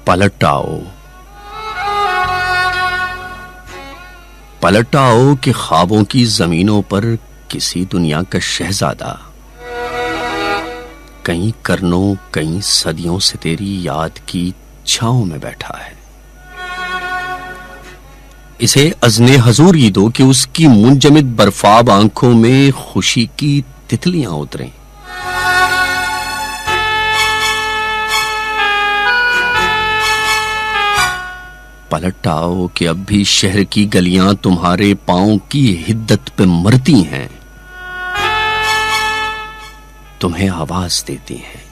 पलट आओ, पलट आओ कि ख्वाबों की जमीनों पर किसी दुनिया का शहजादा कई करनों कई सदियों से तेरी याद की छांव में बैठा है। इसे अज़्ने हजूरी दो कि उसकी मुंजमिद बर्फाब आंखों में खुशी की तितलियां उतरें। पलट आओ कि अब भी शहर की गलियां तुम्हारे पांव की हिद्दत पे मरती हैं, तुम्हें आवाज देती हैं।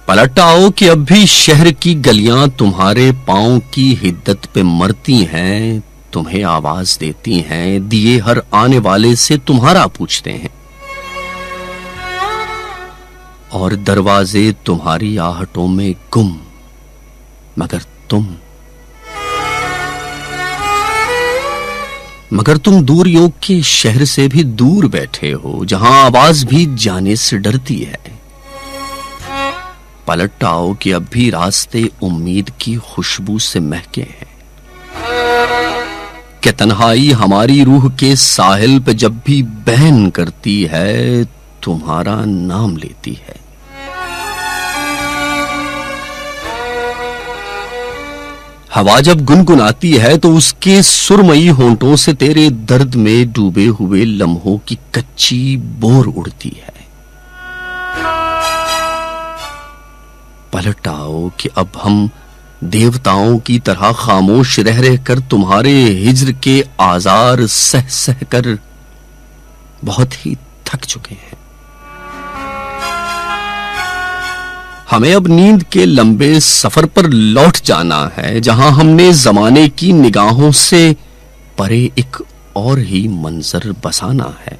पलट आओ कि अब भी शहर की गलियां तुम्हारे पांव की हिद्दत पे मरती हैं, तुम्हें आवाज देती हैं। दिए हर आने वाले से तुम्हारा पूछते हैं और दरवाजे तुम्हारी आहटों में गुम, मगर तुम दूरियों के शहर से भी दूर बैठे हो, जहां आवाज भी जाने से डरती है। पलट आओ कि अब भी रास्ते उम्मीद की खुशबू से महके हैं, कि तन्हाई हमारी रूह के साहिल पे जब भी बहन करती है, तुम्हारा नाम लेती है। हवा जब गुनगुनाती है तो उसके सुरमई होंठों से तेरे दर्द में डूबे हुए लम्हों की कच्ची बोर उड़ती है। पलट आओ कि अब हम देवताओं की तरह खामोश रह रहकर तुम्हारे हिज्र के आजार सह सह कर बहुत ही थक चुके हैं। हमें अब नींद के लंबे सफर पर लौट जाना है, जहां हमने जमाने की निगाहों से परे एक और ही मंजर बसाना है।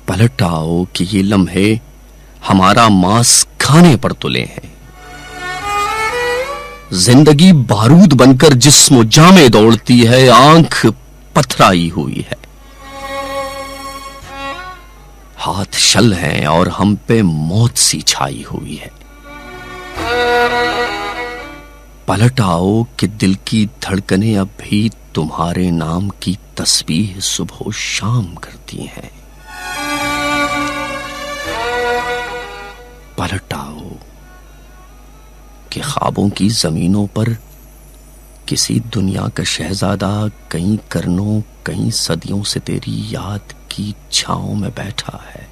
पलट आओ कि ये लम्हे हमारा मांस खाने पर तुले हैं। जिंदगी बारूद बनकर जिस्म जामे दौड़ती है, आंख पथराई हुई है, हाथ शल हैं और हम पे मौत सी छाई हुई है। पलट आओ कि दिल की धड़कनें अब भी तुम्हारे नाम की तस्बीह सुबह शाम करती हैं। पलट आओ कि ख्वाबों की जमीनों पर किसी दुनिया का शहजादा कई करनों कई सदियों से तेरी याद की छांव में बैठा है।